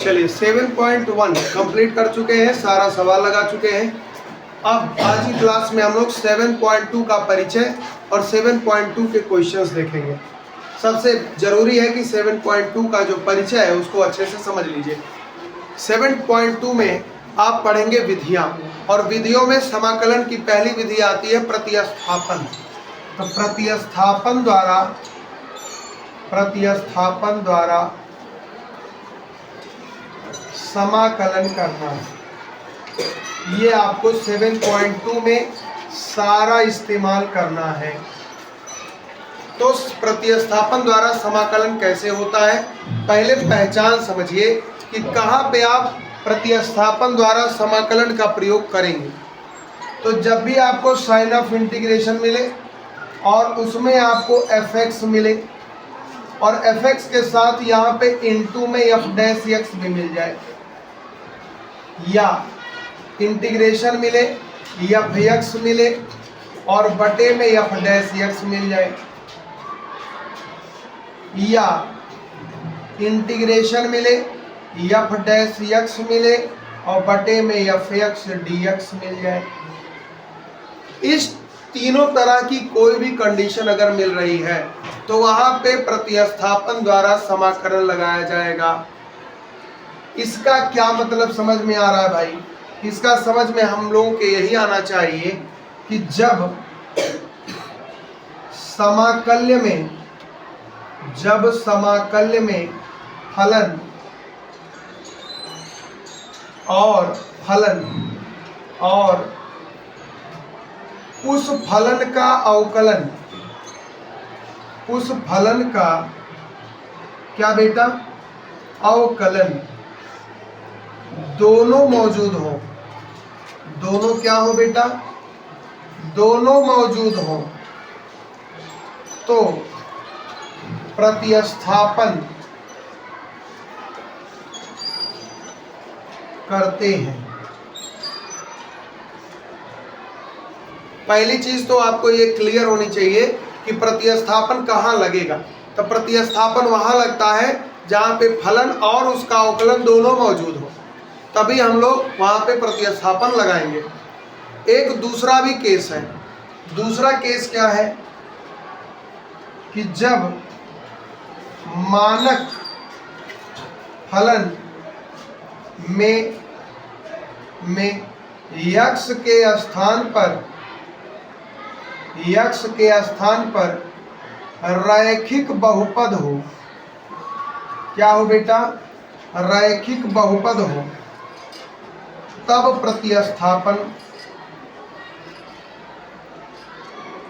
चलिए 7.1 कंप्लीट कर चुके हैं, सारा सवाल लगा चुके हैं। अब आज की क्लास में हम लोग 7.2 का परिचय और 7.2 के क्वेश्चंस देखेंगे। सबसे जरूरी है कि 7.2 का जो परिचय है उसको अच्छे से समझ लीजिए। 7.2 में आप पढ़ेंगे विधियां, और विधियों में समाकलन की पहली विधि आती है प्रतिस्थापन। तो प्रतिस्थापन द्वारा समाकलन करना, ये आपको 7.2 में सारा इस्तेमाल करना है। तो प्रतिस्थापन द्वारा समाकलन कैसे होता है, पहले पहचान समझिए कि कहाँ पे आप प्रतिस्थापन द्वारा समाकलन का प्रयोग करेंगे। तो जब भी आपको साइन ऑफ इंटीग्रेशन मिले और उसमें आपको fx मिले और fx के साथ यहाँ पे इनटू में f' भी मिल जाए, या इंटीग्रेशन मिले fx मिले और बटे में f' मिल जाए, या इंटीग्रेशन मिले f' मिले और बटे में fx dx मिल जाए। इस तीनों तरह की कोई भी कंडीशन अगर मिल रही है तो वहां पे प्रतिस्थापन द्वारा समाकलन लगाया जाएगा। इसका क्या मतलब समझ में आ रहा है भाई? इसका समझ में हम लोगों के यही आना चाहिए कि जब समाकल्य में फलन और उस फलन का अवकलन, उस फलन का क्या बेटा, अवकलन, दोनों मौजूद हो, दोनों क्या हो बेटा, दोनों मौजूद हो, तो प्रतिस्थापन करते हैं। पहली चीज तो आपको ये क्लियर होनी चाहिए कि प्रतिस्थापन कहाँ लगेगा। तो प्रतिस्थापन वहां लगता है जहां पे फलन और उसका अवकलन दोनों मौजूद हो, तभी हम लोग वहां पे प्रतिस्थापन लगाएंगे। एक दूसरा भी केस है। दूसरा केस क्या है कि जब मानक फलन में x के स्थान पर रैखिक बहुपद हो, क्या हो बेटा, रैखिक बहुपद हो, तब प्रतिस्थापन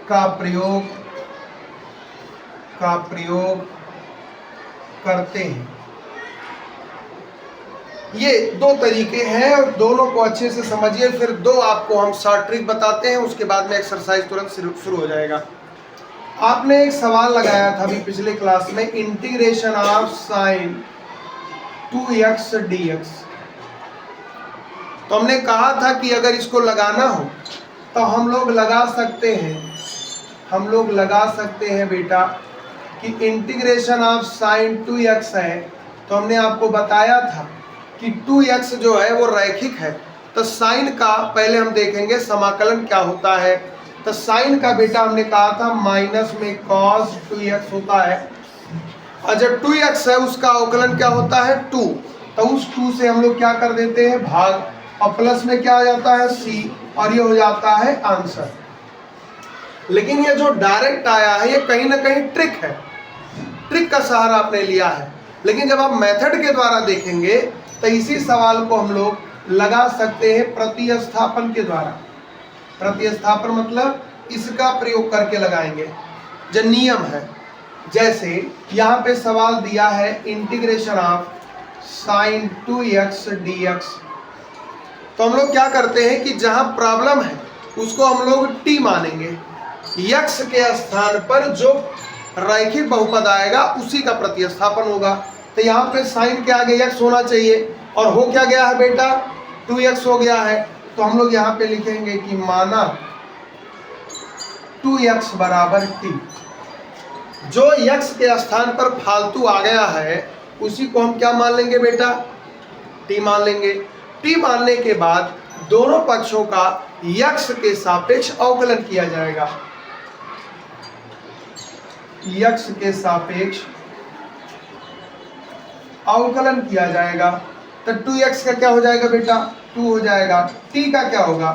का प्रयोग करते हैं। ये दो तरीके हैं और दोनों को अच्छे से समझिए। फिर दो आपको हम शॉर्ट ट्रिक बताते हैं, उसके बाद में एक्सरसाइज तुरंत शुरू हो जाएगा। आपने एक सवाल लगाया था अभी पिछले क्लास में, integration of sine 2x dx। तो हमने कहा था कि अगर इसको लगाना हो तो हम लोग लगा सकते हैं बेटा कि इंटीग्रेशन ऑफ साइन 2x है। तो हमने आपको बताया था कि 2x जो है वो रैखिक है। तो साइन का पहले हम देखेंगे समाकलन क्या होता है। तो साइन का बेटा हमने कहा था माइनस में cos 2x होता है, और जब 2x है उसका अवकलन क्या होता है 2। तो उस 2 से हम लोग क्या कर देते हैं भाग, और प्लस में क्या आ जाता है c, और ये हो जाता है आंसर। लेकिन ये जो डायरेक्ट आया है ये कहीं ना कहीं ट्रिक है, ट्रिक का सहारा आपने लिया है। लेकिन जब आप मेथड के द्वारा देखेंगे तो इसी सवाल को हम लोग लगा सकते हैं प्रतिस्थापन के द्वारा। प्रतिस्थापन मतलब इसका प्रयोग करके लगाएंगे। जो नियम है, जैसे यहाँ पे सवाल दिया है integration of sine 2x dx। तो हम लोग क्या करते हैं कि जहाँ प्रॉब्लम है उसको हम लोग t मानेंगे, x के स्थान पर जो रैखिक बहुपद आएगा उसी का प्रतिस्थापन होगा। तो यहाँ पे साइन के आगे x होना चाहिए, और हो क्या गया है बेटा 2x हो गया है। तो हम लोग यहाँ पे लिखेंगे कि माना 2x बराबर t। जो x के स्थान पर फालतू आ गया है उसी को हम क्या मान लेंगे बेटा, टी मान लेंगे। टी मानने के बाद दोनों पक्षों का यक्स के सापेक्ष अवकलन किया जाएगा, यक्स के सापेक्ष अवकलन किया जाएगा। तो 2x का क्या हो जाएगा बेटा, 2 हो जाएगा। t का क्या होगा,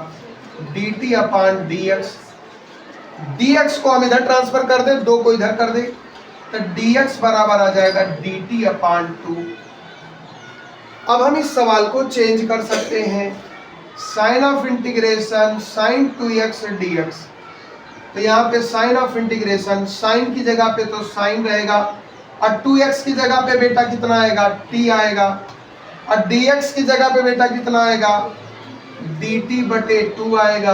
dt अपान dx। dx को हम इधर ट्रांसफर कर दे, 2 को इधर कर दे, तो dx बराबर आ जाएगा dt अपान 2। अब हम इस सवाल को चेंज कर सकते हैं, sine of integration sine 2x dx। तो यहाँ पे साइन ऑफ इंटीग्रेशन, साइन की जगह पे तो साइन रहेगा, और 2x की जगह पे बेटा कितना आएगा, t आएगा, और dx की जगह पे बेटा कितना आएगा, dt बटे 2 आएगा।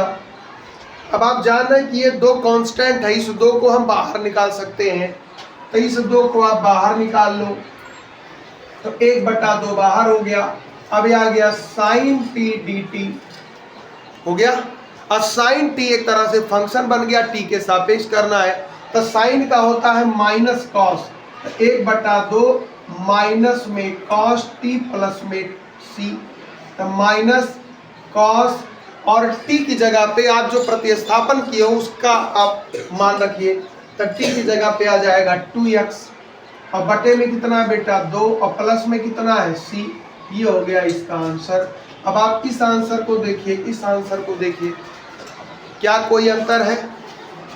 अब आप जान रहे हैं कि ये 2 कांस्टेंट है, इस 2 को हम बाहर निकाल सकते हैं, तो इस 2 को आप बाहर निकाल लो, तो 1/2 बाहर हो गया। अब ये आ गया साइन t dt हो गया, और साइन t एक तरह से फंक्शन बन गया, t के सापेक्ष करना है, तो साइन का होता है माइनस कॉस, 1/2 माइनस में कॉस t प्लस में c, तो माइनस कॉस, और t की जगह पे आप जो प्रतिस्थापन किए हो उसका आप मान रखिए, तो t की जगह पे आ जाएगा 2x, और बटे में कितना है बेटा 2, और प्लस में कितना है c। ये हो गया इसका आंसर। अब आप इस आंसर को देखिए, इस आंसर को देखिए, क्या कोई अंतर है,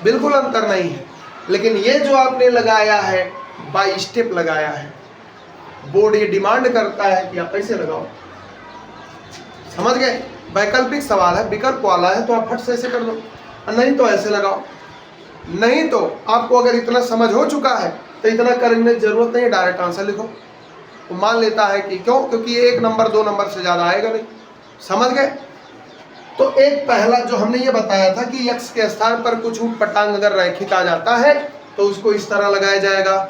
बिल्कुल अंतर नहीं है। लेकिन ये जो आपने लगाया है बाय स्टेप लगाया है, बोर्ड ये डिमांड करता है कि आप ऐसे लगाओ, समझ गए, वैकल्पिक सवाल है, विकल्प वाला है, तो आप फट से ऐसे कर दो, और नहीं तो ऐसे लगाओ। नहीं तो आपको अगर इतना समझ हो चुका है तो इतना करने की जरूरत नहीं, डायरेक्ट आंसर लिखो। तो मान लेता है कि क्यों, क्योंकि ये 1 नंबर 2 नंबर से ज़्यादा आएगा नहीं, समझ गए। तो एक पहला जो हमने ये बताया था कि x के स्थान पर कुछ ऊटपटांग अगर रैखिक आ जाता है तो उसको इस तरह लगाया जाएगा।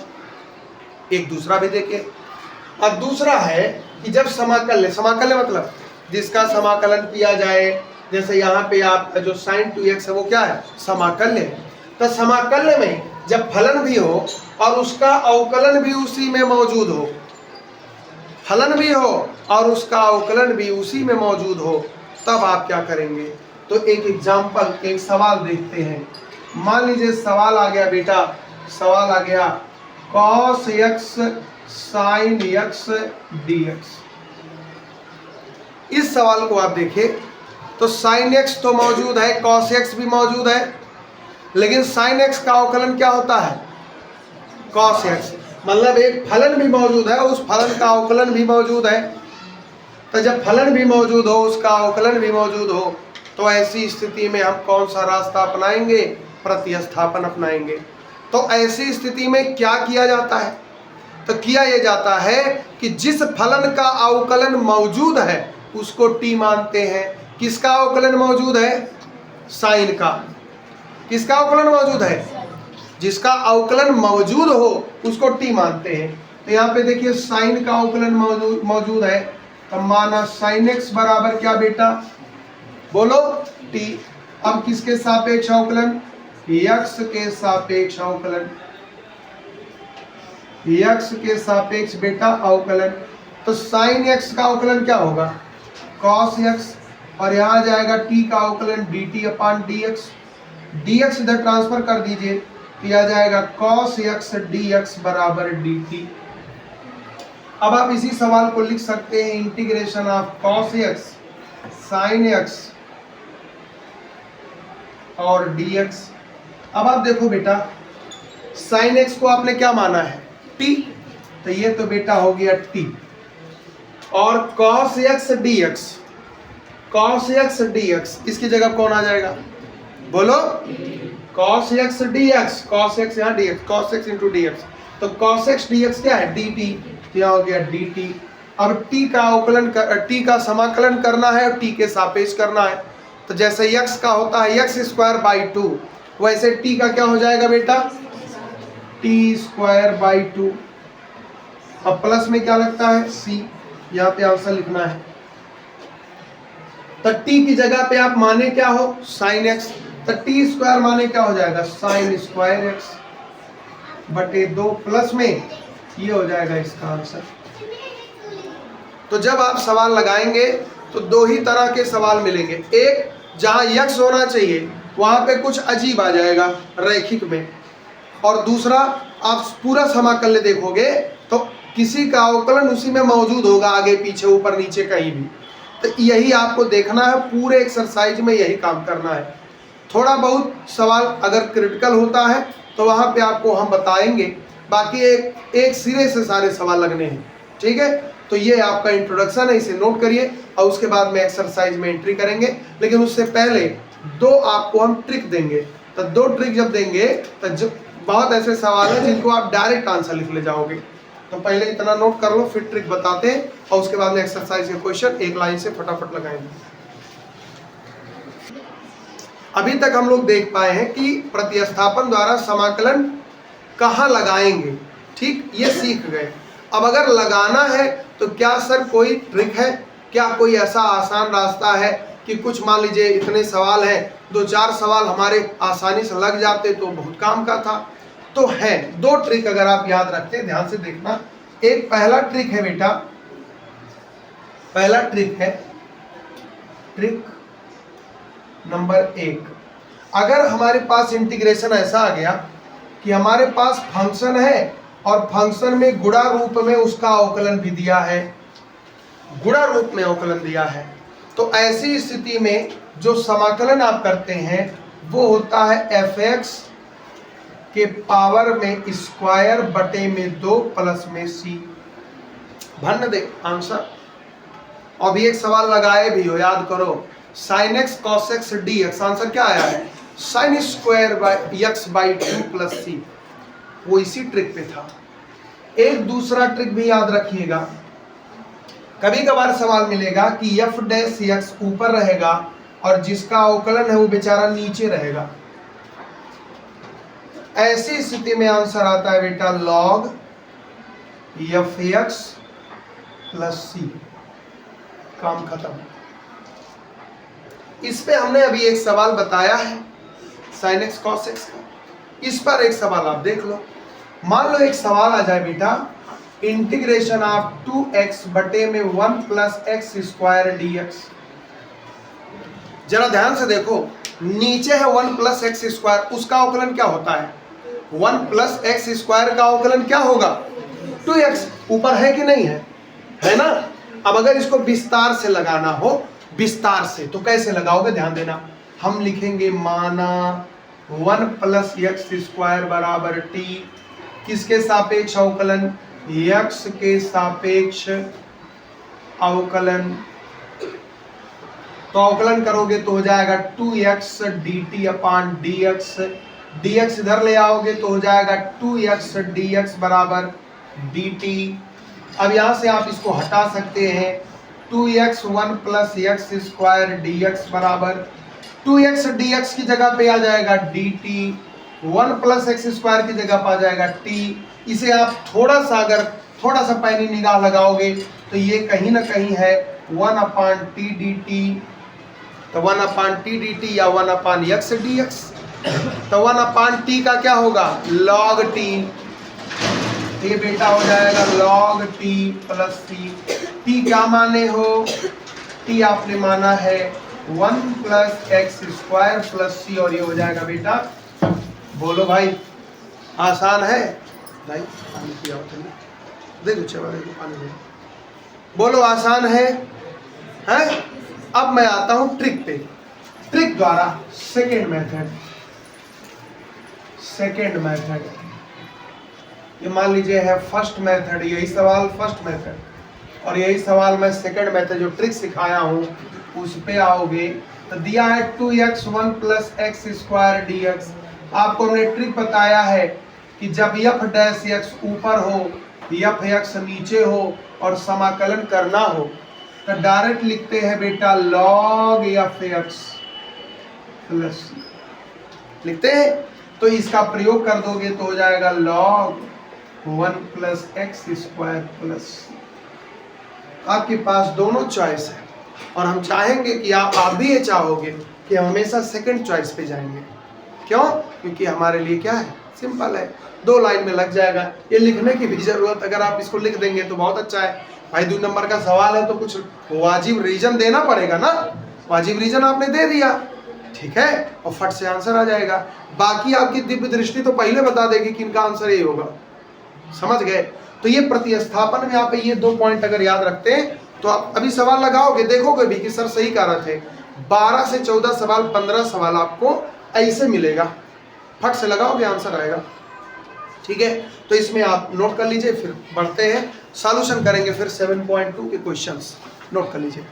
एक दूसरा भी देखिए, और दूसरा है कि जब समाकल्य, समाकल्य मतलब जिसका समाकलन किया जाए, जैसे यहाँ पे आपका जो साइन 2x है वो क्या है, समाकल्य। तो समाकल्य में जब फलन भी हो और उसका अवकलन भी उसी में मौजूद हो, फलन भी हो और उसका अवकलन भी उसी में मौजूद हो, तब आप क्या करेंगे। तो एक एग्जाम्पल, एक सवाल देखते हैं। मान लीजिए सवाल आ गया बेटा, सवाल आ गया cos x sin x dx। इस सवाल को आप देखिए तो sin x तो मौजूद है, cos x भी मौजूद है, लेकिन sin x का अवकलन क्या होता है, cos x। मतलब एक फलन भी मौजूद है, उस फलन का अवकलन भी मौजूद है। तो जब फलन भी मौजूद हो, उसका अवकलन भी मौजूद हो, तो ऐसी स्थिति में हम कौन सा रास्ता अपनाएंगे, प्रतिस्थापन अपनाएंगे। तो ऐसी स्थिति में क्या किया जाता है, तो किया यह जाता है कि जिस फलन का अवकलन मौजूद है उसको t मानते हैं। किसका अवकलन मौजूद है, साइन का। किसका अवकलन मौजूद है, जिसका अवकलन मौजूद हो उसको t मानते हैं। तो यहाँ पे देखिए साइन का अवकलन मौजूद है, तो माना साइन x बराबर क्या बेटा, बोलो t। अब किसके सापेक्ष अवकलन, x के सापेक्ष अवकलन, x के सापेक्ष बेटा अवकलन। तो साइन x का अवकलन क्या होगा, cos x, और यहाँ जाएगा t का अवकलन dt अपान dx। dx इधर ट्रांसफर कर दीजिए, तो यह जाएगा cos x dx बराबर dt। अब आप इसी सवाल को लिख सकते हैं, integration of cos x sin x और dx। अब आप देखो बेटा, sin x को आपने क्या माना है, t, तो ये तो बेटा हो गया t, और cos x dx, cos x dx, इसकी जगह कौन आ जाएगा, बोलो cos x dx, cos x यहाँ dx, cos x into dx, तो cos x dx क्या है, dt, क्या हो गया dt। अब t का अवकलन, t का समाकलन करना है और t के सापेक्ष करना है। तो जैसे x का होता है x स्क्वायर बाई 2, वैसे t का क्या हो जाएगा बेटा, t स्क्वायर बाई 2। अब प्लस में क्या लगता है, c, यहाँ पे आंसर लिखना है। तो t की जगह पे आप माने क्या हो, sin x, तो t स्क्वायर माने क्या हो जाएगा, sin स्क्वायर x बटे 2, प्लस में ये हो जाएगा इसका आंसर। तो जब आप सवाल लगाएंगे तो दो ही तरह के सवाल मिलेंगे। एक, जहाँ यक्स होना चाहिए वहाँ पे कुछ अजीब आ जाएगा रैखिक में, और दूसरा आप पूरा समाकल्य देखोगे तो किसी का अवकलन उसी में मौजूद होगा, आगे पीछे ऊपर नीचे कहीं भी। तो यही आपको देखना है, पूरे एक्सरसाइज में यही काम करना है। थोड़ा बहुत सवाल अगर क्रिटिकल होता है तो वहाँ पे आपको हम बताएंगे, बाकी एक सिरे से सारे सवाल लगने हैं, ठीक है। तो ये आपका इंट्रोडक्शन है, इसे नोट करिए और उसके बाद में एक्सरसाइज में एंट्री करेंगे। लेकिन उससे पहले दो आपको हम ट्रिक देंगे। तो दो ट्रिक जब देंगे तो बहुत ऐसे सवाल हैं जिनको आप डायरेक्ट आंसर लिख ले जाओगे। तो पहले इतना नोट कर लो, फिर ट्रिक बताते हैं और उसके बाद में एक्सरसाइज के क्वेश्चन एक लाइन से फटाफट लगाएंगे। अभी तक हम लोग देख पाए हैं कि प्रतिस्थापन द्वारा समाकलन कहाँ लगाएंगे, ठीक, ये सीख गए। अब अगर लगाना है तो क्या सर कोई ट्रिक है, क्या कोई ऐसा आसान रास्ता है कि कुछ मान लीजिए इतने सवाल हैं, 2-4 सवाल हमारे आसानी से लग जाते तो बहुत काम का था। तो है दो ट्रिक, अगर आप याद रखते हैं, ध्यान से देखना। एक पहला ट्रिक है बेटा, पहला ट्रिक है ट्रिक नंबर 1। अगर हमारे पास इंटीग्रेशन ऐसा आ गया कि हमारे पास फंक्शन है और फंक्शन में गुणा रूप में उसका अवकलन भी दिया है, गुणा रूप में अवकलन दिया है, तो ऐसी स्थिति में जो समाकलन आप करते हैं वो होता है fx के पावर में स्क्वायर बटे में 2 प्लस में c। भन्न दे आंसर। अभी एक सवाल लगाए भी हो, याद करो, sin x cos x dx, answer क्या आया है, sin square by x by 2 plus c। वो इसी ट्रिक पे था। एक दूसरा ट्रिक भी याद रखिएगा, कभी कभार सवाल मिलेगा कि f डैश x ऊपर रहेगा और जिसका अवकलन है वो बेचारा नीचे रहेगा। ऐसी स्थिति में आंसर आता है बेटा log fx प्लस c। काम खत्म। इस पे हमने अभी एक सवाल बताया है sin x cos x का। इस पर एक सवाल आप देख लो। मान लो एक सवाल आ जाए बेटा, इंटीग्रेशन ऑफ 2x बटे में 1 प्लस एक्स स्क्वायर dx। जरा ध्यान से देखो, नीचे है 1 प्लस एक्स स्क्वायर, उसका अवकलन क्या होता है, 1 प्लस एक्स स्क्वायर का अवकलन क्या होगा, 2x। ऊपर है कि नहीं है, है ना। अब अगर इसको विस्तार से लगाना हो, विस्तार से, तो कैसे लगाओगे, ध्यान देना। हम लिखेंगे माना 1 प्लस एक्स स्क्वायर बराबर t, किसके सापेक्ष अवकलन, x के सापेक्ष अवकलन। तो अवकलन करोगे तो हो जाएगा 2x dt अपान dx, dx इधर ले आओगे तो हो जाएगा 2x dx बराबर dt। अब यहां से आप इसको हटा सकते हैं, 2x 1 plus x square dx बराबर 2x dx की जगह पे आ जाएगा dt, 1 प्लस एक्स स्क्वायर की जगह पे आ जाएगा t। इसे आप थोड़ा सा पैनी निगाह लगाओगे तो ये कहीं ना कहीं है 1 अपान टी डी टी। तो 1 अपान टी डी टी या 1 अपान एक्स डी एक्स। तो 1 अपान टी का क्या होगा, log t। ये बेटा हो जाएगा log t प्लस सी। t क्या माने हो, t आपने माना है 1 प्लस एक्स स्क्वायर प्लस सी, और ये हो जाएगा बेटा, बोलो भाई आसान है भाई, पानी पिया देखो चलो, देखो पानी दे, बोलो आसान है, हैं? अब मैं आता हूं ट्रिक पे। ट्रिक द्वारा सेकेंड मेथड, ये मान लीजिए है फर्स्ट मेथड, यही सवाल फर्स्ट मेथड और यही सवाल मैं सेकेंड मेथड जो ट्रिक सिखाया हूं उस पे आओगे। तो दिया है 2x 1 plus x square dx। आपको हमने ट्रिक बताया है कि जब f डैश x ऊपर हो, f x नीचे हो और समाकलन करना हो तो डायरेक्ट लिखते हैं बेटा log f x प्लस, लिखते हैं। तो इसका प्रयोग कर दोगे तो हो जाएगा log 1 plus x square plus. आपके पास दोनों चॉइस है और हम चाहेंगे कि आप भी ये चाहोगे कि हम हमेशा सेकंड चॉइस पे जाएंगे। क्यों? क्योंकि हमारे लिए क्या है, सिंपल है, 2 लाइन में लग जाएगा। ये लिखने की भी जरूरत, अगर आप इसको लिख देंगे तो बहुत अच्छा है, भाई 2 नंबर का सवाल है तो कुछ वाजिब रीजन देना पड़ेगा ना, वाजिब रीजन आपने दे दिया, ठीक है, और फट से आंसर आ जाएगा। बाकी आपकी दिव्य दृष्टि तो पहले बता देगी कि इनका आंसर ये होगा, समझ गए। तो ये प्रतिस्थापन में आप ये 2 पॉइंट अगर याद रखते हैं तो आप अभी सवाल लगाओगे, देखोगे भी कि सर सही कह रहे थे। 12 से 14 सवाल, 15 सवाल आपको ऐसे मिलेगा, फट से लगाओगे आंसर आएगा, ठीक है। तो इसमें आप नोट कर लीजिए, फिर बढ़ते हैं, सॉल्यूशन करेंगे फिर 7.2 के क्वेश्चंस, नोट कर लीजिए।